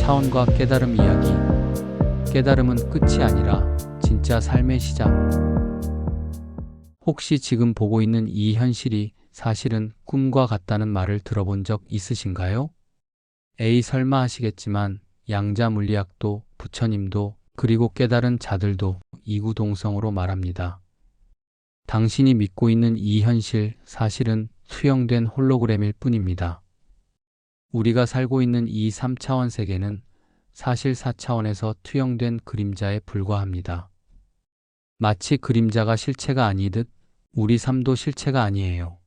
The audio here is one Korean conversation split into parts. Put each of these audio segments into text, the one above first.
차원과 깨달음 이야기. 깨달음은 끝이 아니라 진짜 삶의 시작. 혹시 지금 보고 있는 이 현실이 사실은 꿈과 같다는 말을 들어본 적 있으신가요? 에이 설마 하시겠지만 양자 물리학도 부처님도 그리고 깨달은 자들도 이구동성으로 말합니다. 당신이 믿고 있는 이 현실 사실은 투영된 홀로그램일 뿐입니다. 우리가 살고 있는 이 3차원 세계는 사실 4차원에서 투영된 그림자에 불과합니다. 마치 그림자가 실체가 아니듯 우리 삶도 실체가 아니에요.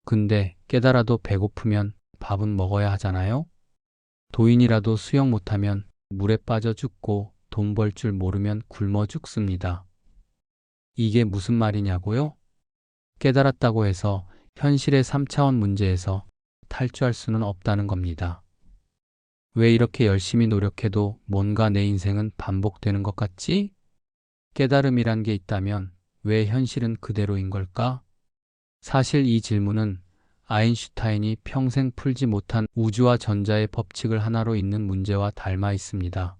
근데 깨달아도 배고프면 밥은 먹어야 하잖아요? 도인이라도 수영 못하면 물에 빠져 죽고 돈 벌 줄 모르면 굶어 죽습니다. 이게 무슨 말이냐고요? 깨달았다고 해서 현실의 3차원 문제에서 탈주할 수는 없다는 겁니다. 왜 이렇게 열심히 노력해도 뭔가 내 인생은 반복되는 것 같지? 깨달음이란 게 있다면 왜 현실은 그대로인 걸까? 사실 이 질문은 아인슈타인이 평생 풀지 못한 우주와 전자의 법칙을 하나로 잇는 문제와 닮아 있습니다.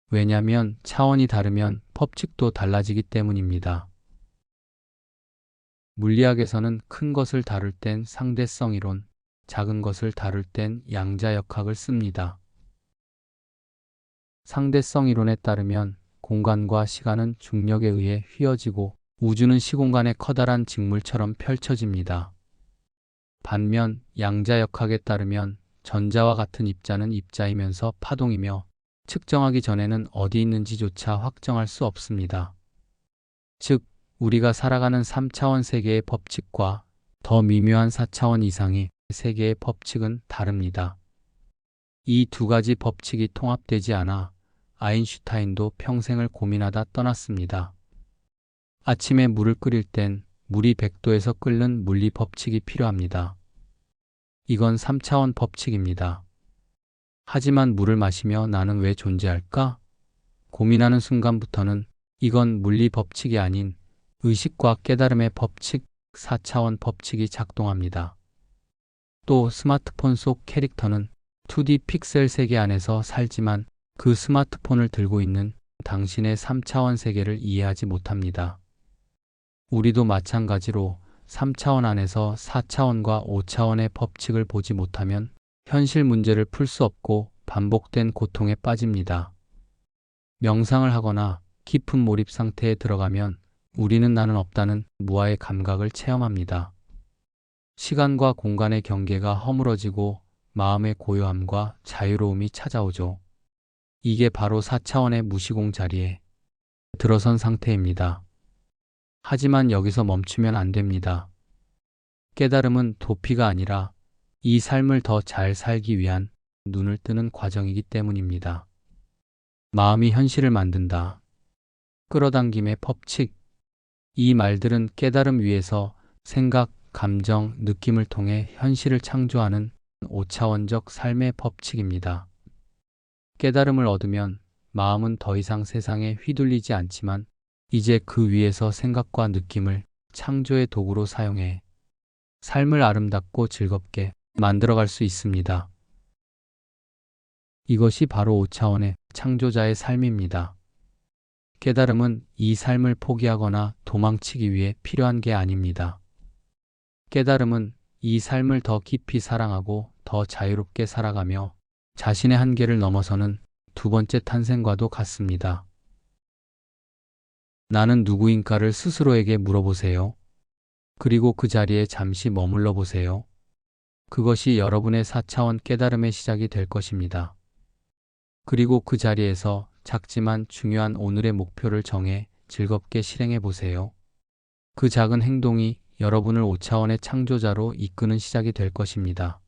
왜냐면 차원이 다르면 법칙도 달라지기 때문입니다. 물리학에서는 큰 것을 다룰 땐 상대성 이론, 작은 것을 다룰 땐 양자역학을 씁니다. 상대성 이론에 따르면 공간과 시간은 중력에 의해 휘어지고 우주는 시공간의 커다란 직물처럼 펼쳐집니다. 반면 양자역학에 따르면 전자와 같은 입자는 입자이면서 파동이며 측정하기 전에는 어디 있는지조차 확정할 수 없습니다. 즉, 우리가 살아가는 3차원 세계의 법칙과 더 미묘한 4차원 이상의 세계의 법칙은 다릅니다. 이 두 가지 법칙이 통합되지 않아 아인슈타인도 평생을 고민하다 떠났습니다. 아침에 물을 끓일 땐 물이 100도에서 끓는 물리 법칙이 필요합니다. 이건 3차원 법칙입니다. 하지만 물을 마시며 나는 왜 존재할까? 고민하는 순간부터는 이건 물리 법칙이 아닌 의식과 깨달음의 법칙, 4차원 법칙이 작동합니다. 또 스마트폰 속 캐릭터는 2D 픽셀 세계 안에서 살지만 그 스마트폰을 들고 있는 당신의 3차원 세계를 이해하지 못합니다. 우리도 마찬가지로 3차원 안에서 4차원과 5차원의 법칙을 보지 못하면 현실 문제를 풀 수 없고 반복된 고통에 빠집니다. 명상을 하거나 깊은 몰입 상태에 들어가면 우리는 나는 없다는 무아의 감각을 체험합니다. 시간과 공간의 경계가 허물어지고 마음의 고요함과 자유로움이 찾아오죠. 이게 바로 4차원의 무시공 자리에 들어선 상태입니다. 하지만 여기서 멈추면 안 됩니다. 깨달음은 도피가 아니라 이 삶을 더 잘 살기 위한 눈을 뜨는 과정이기 때문입니다. 마음이 현실을 만든다. 끌어당김의 법칙. 이 말들은 깨달음 위에서 생각, 감정, 느낌을 통해 현실을 창조하는 5차원적 삶의 법칙입니다. 깨달음을 얻으면 마음은 더 이상 세상에 휘둘리지 않지만 이제 그 위에서 생각과 느낌을 창조의 도구로 사용해 삶을 아름답고 즐겁게 만들어갈 수 있습니다. 이것이 바로 5차원의 창조자의 삶입니다. 깨달음은 이 삶을 포기하거나 도망치기 위해 필요한 게 아닙니다. 깨달음은 이 삶을 더 깊이 사랑하고 더 자유롭게 살아가며 자신의 한계를 넘어서는 두 번째 탄생과도 같습니다. 나는 누구인가를 스스로에게 물어보세요. 그리고 그 자리에 잠시 머물러 보세요. 그것이 여러분의 4차원 깨달음의 시작이 될 것입니다. 그리고 그 자리에서 작지만 중요한 오늘의 목표를 정해 즐겁게 실행해 보세요. 그 작은 행동이 여러분을 5차원의 창조자로 이끄는 시작이 될 것입니다.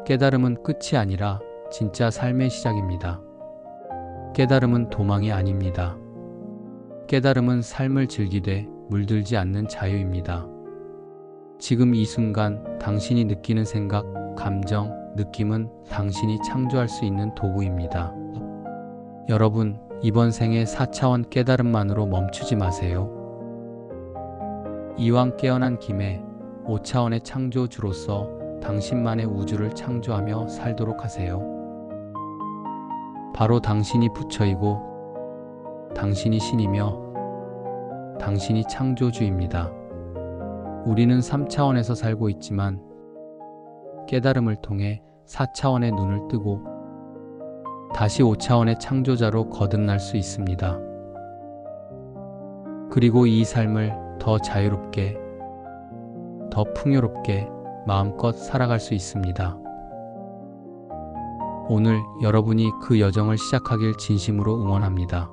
깨달음은 끝이 아니라 진짜 삶의 시작입니다. 깨달음은 도망이 아닙니다. 깨달음은 삶을 즐기되 물들지 않는 자유입니다. 지금 이 순간 당신이 느끼는 생각, 감정, 느낌은 당신이 창조할 수 있는 도구입니다. 여러분, 이번 생에 4차원 깨달음만으로 멈추지 마세요. 이왕 깨어난 김에 5차원의 창조주로서 당신만의 우주를 창조하며 살도록 하세요. 바로 당신이 부처이고 당신이 신이며 당신이 창조주입니다. 우리는 3차원에서 살고 있지만 깨달음을 통해 4차원의 눈을 뜨고 다시 5차원의 창조자로 거듭날 수 있습니다. 그리고 이 삶을 더 자유롭게, 더 풍요롭게 마음껏 살아갈 수 있습니다. 오늘 여러분이 그 여정을 시작하길 진심으로 응원합니다.